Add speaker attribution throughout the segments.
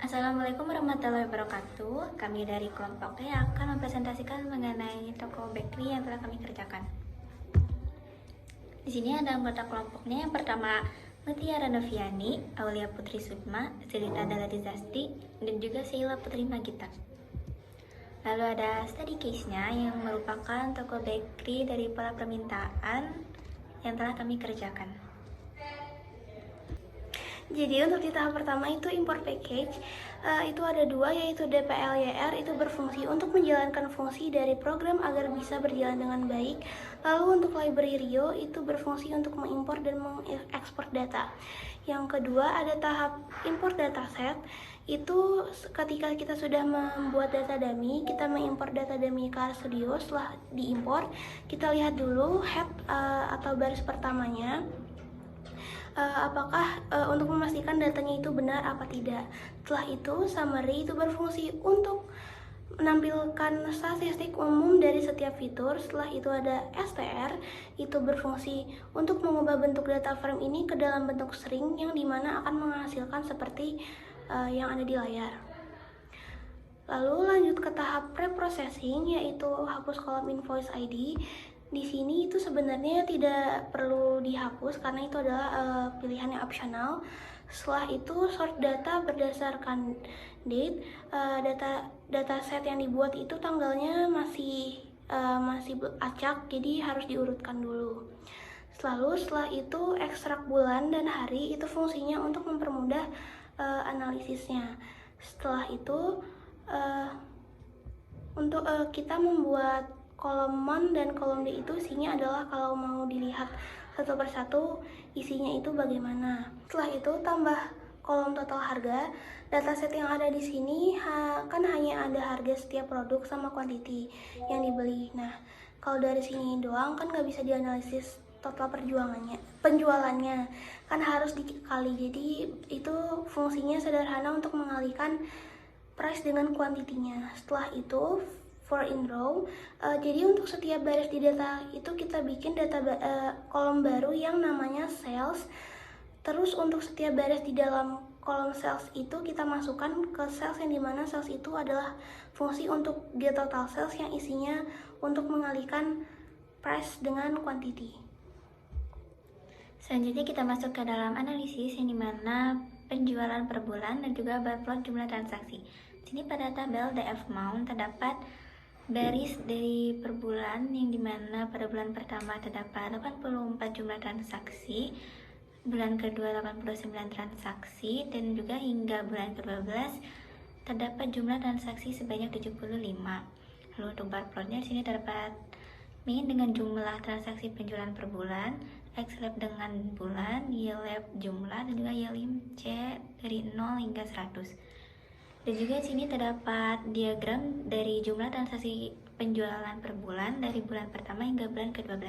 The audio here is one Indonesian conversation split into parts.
Speaker 1: Assalamualaikum warahmatullahi wabarakatuh. Kami dari kelompok T akan mempresentasikan mengenai toko bakery yang telah kami kerjakan. Di sini ada anggota kelompoknya. Yang pertama, Mutiara Noviani, Aulia Putri Sukma, Zilita Daladizasti, dan juga Sheila Putri Magita. Lalu ada study case-nya yang merupakan toko bakery dari pola permintaan yang telah kami kerjakan.
Speaker 2: Jadi untuk di tahap pertama itu import package, itu ada dua, yaitu DPLYR itu berfungsi untuk menjalankan fungsi dari program agar bisa berjalan dengan baik. Lalu untuk library Rio itu berfungsi untuk mengimpor dan mengekspor data. Yang kedua ada tahap import dataset. Itu ketika kita sudah membuat data dummy, kita mengimpor data dummy ke RStudio. Setelah diimpor, kita lihat dulu head atau baris pertamanya. Apakah untuk memastikan datanya itu benar apa tidak. Setelah itu summary itu berfungsi untuk menampilkan statistik umum dari setiap fitur. Setelah itu ada str, itu berfungsi untuk mengubah bentuk data frame ini ke dalam bentuk string yang dimana akan menghasilkan seperti yang ada di layar. Lalu lanjut ke tahap preprocessing, yaitu hapus kolom invoice ID. Di sini itu sebenarnya tidak perlu dihapus karena itu adalah pilihan yang opsional. Setelah itu sort data berdasarkan date. Dataset yang dibuat itu tanggalnya masih acak, jadi harus diurutkan dulu. Setelah itu ekstrak bulan dan hari, itu fungsinya untuk mempermudah analisisnya. Setelah itu untuk kita membuat kolom mon dan kolom D itu isinya adalah kalau mau dilihat satu persatu isinya itu bagaimana. Setelah itu tambah kolom total harga. Dataset yang ada di sini kan hanya ada harga setiap produk sama quantity yang dibeli. Nah, kalau dari sini doang kan nggak bisa dianalisis total penjualannya kan harus dikali. Jadi itu fungsinya sederhana untuk mengalihkan price dengan kuantitinya. Setelah itu for in row, jadi untuk setiap baris di data itu kita bikin kolom baru yang namanya sales. Terus untuk setiap baris di dalam kolom sales itu kita masukkan ke sales yang dimana sales itu adalah fungsi untuk get total sales yang isinya untuk mengalihkan price dengan quantity.
Speaker 1: Selanjutnya kita masuk ke dalam analisis yang dimana penjualan per bulan dan juga bar plot jumlah transaksi. Sini pada tabel DF mount terdapat baris dari per bulan yang dimana pada bulan pertama terdapat 84 jumlah transaksi, bulan kedua 89 transaksi, dan juga hingga bulan ke-12 terdapat jumlah transaksi sebanyak 75. Lalu untuk bar plotnya di sini terdapat min dengan jumlah transaksi penjualan per bulan, xlab dengan bulan, ylab jumlah, dan juga ylim c dari 0 hingga 100. Dan juga di sini terdapat diagram dari jumlah transaksi penjualan per bulan dari bulan pertama hingga bulan ke-12.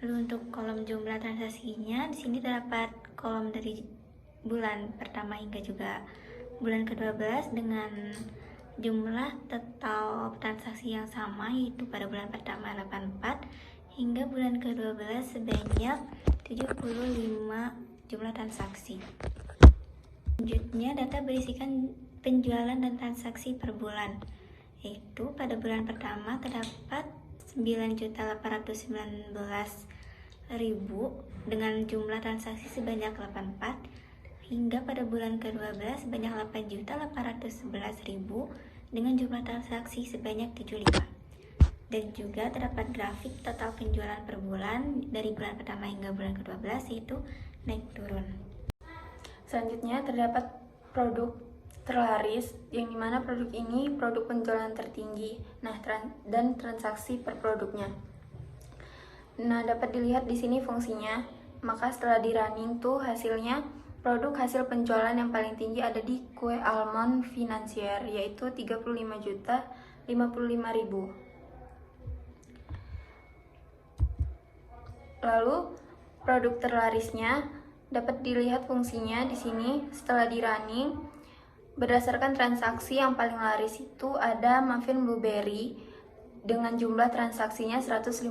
Speaker 1: Lalu untuk kolom jumlah transaksinya di sini terdapat kolom dari bulan pertama hingga juga bulan ke-12 dengan jumlah total transaksi yang sama, yaitu pada bulan pertama 84 hingga bulan ke-12 sebanyak 75 jumlah transaksi. Selanjutnya data berisikan penjualan dan transaksi per bulan, yaitu pada bulan pertama terdapat 9.819.000 dengan jumlah transaksi sebanyak 84 hingga pada bulan ke-12 sebanyak 8.811.000 dengan jumlah transaksi sebanyak 75. Dan juga terdapat grafik total penjualan per bulan dari bulan pertama hingga bulan ke-12, yaitu naik turun.
Speaker 3: Selanjutnya terdapat produk terlaris, yang dimana produk ini produk penjualan tertinggi, dan transaksi per produknya. Nah, dapat dilihat di sini fungsinya. Maka setelah di running tuh hasilnya, produk hasil penjualan yang paling tinggi ada di kue almond financier, yaitu 35.055.000. Lalu produk terlarisnya dapat dilihat fungsinya di sini. Setelah di running, berdasarkan transaksi yang paling laris itu ada muffin blueberry dengan jumlah transaksinya 154.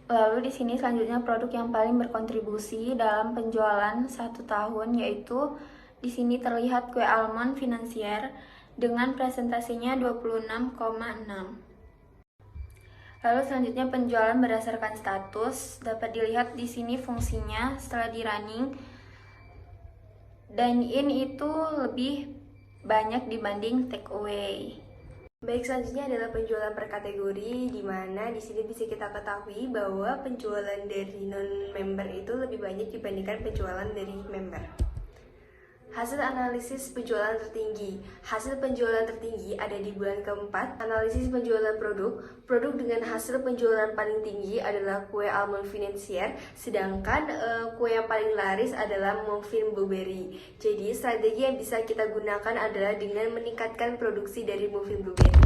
Speaker 3: Lalu di sini selanjutnya produk yang paling berkontribusi dalam penjualan 1 tahun, yaitu di sini terlihat kue almond finansier dengan presentasinya 26,6. Lalu selanjutnya penjualan berdasarkan status, dapat dilihat di sini fungsinya setelah di running. Dine-in itu lebih banyak dibanding take away.
Speaker 4: Baik, selanjutnya adalah penjualan per kategori, di mana di sini bisa kita ketahui bahwa penjualan dari non-member itu lebih banyak dibandingkan penjualan dari member. Hasil analisis penjualan tertinggi. Hasil penjualan tertinggi ada di bulan keempat. Analisis penjualan produk dengan hasil penjualan paling tinggi adalah kue almond financier, sedangkan kue yang paling laris adalah muffin blueberry. Jadi strategi yang bisa kita gunakan adalah dengan meningkatkan produksi dari muffin blueberry.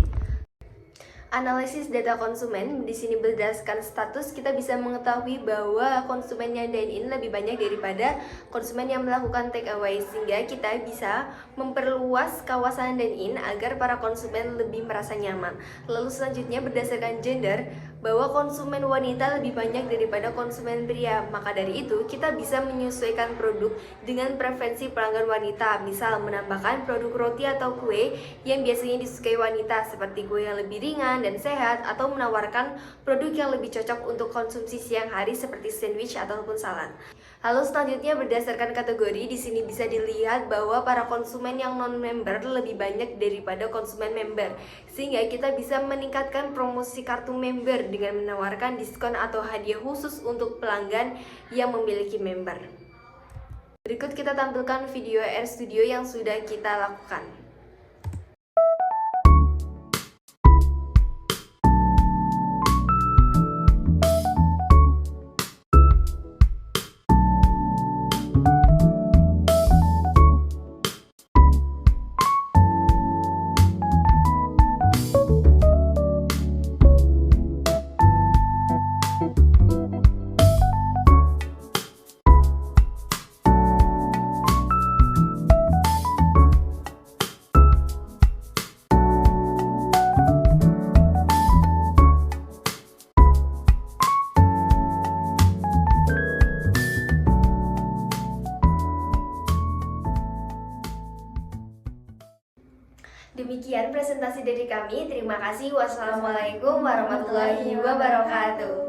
Speaker 4: Analisis data konsumen, di sini berdasarkan status kita bisa mengetahui bahwa konsumen yang dine-in lebih banyak daripada konsumen yang melakukan take away, sehingga kita bisa memperluas kawasan dine-in agar para konsumen lebih merasa nyaman. Lalu selanjutnya berdasarkan gender, bahwa konsumen wanita lebih banyak daripada konsumen pria. Maka dari itu, kita bisa menyesuaikan produk dengan preferensi pelanggan wanita. Misal, menambahkan produk roti atau kue yang biasanya disukai wanita, seperti kue yang lebih ringan dan sehat, atau menawarkan produk yang lebih cocok untuk konsumsi siang hari seperti sandwich ataupun salad. Lalu selanjutnya berdasarkan kategori, di sini bisa dilihat bahwa para konsumen yang non-member lebih banyak daripada konsumen member, sehingga kita bisa meningkatkan promosi kartu member dengan menawarkan diskon atau hadiah khusus untuk pelanggan yang memiliki member. Berikut kita tampilkan video RStudio yang sudah kita lakukan. Demikian presentasi dari kami. Terima kasih. Wassalamualaikum warahmatullahi wabarakatuh.